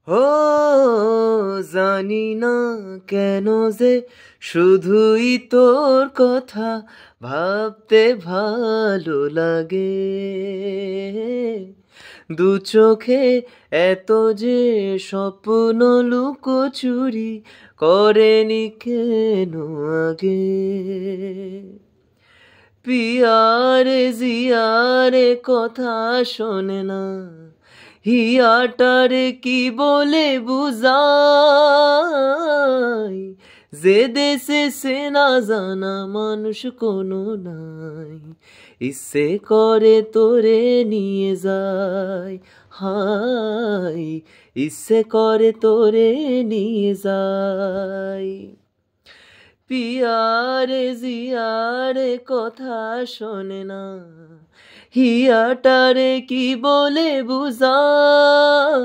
ও জানি না কেন যে শুধুই তোর কথা ভাবতে ভালো লাগে, দু চোখে এত যে স্বপ্ন লুকোচুরি করেনি কেন আগে। পিয়ারে জিয়ারে কথা শোনে না, হিয়াটারে কি বলে বুঝাই, যে দেশে সে না জানা মানুষ কোনো নাই, ইচ্ছে করে তোরে নিয়ে যায়, হাই ইচ্ছে করে তোরে নিয়ে যায়। পিয়ারে জিয়ারে কথা শোনে না, হিয়াটারে কি বলে বুঝাই,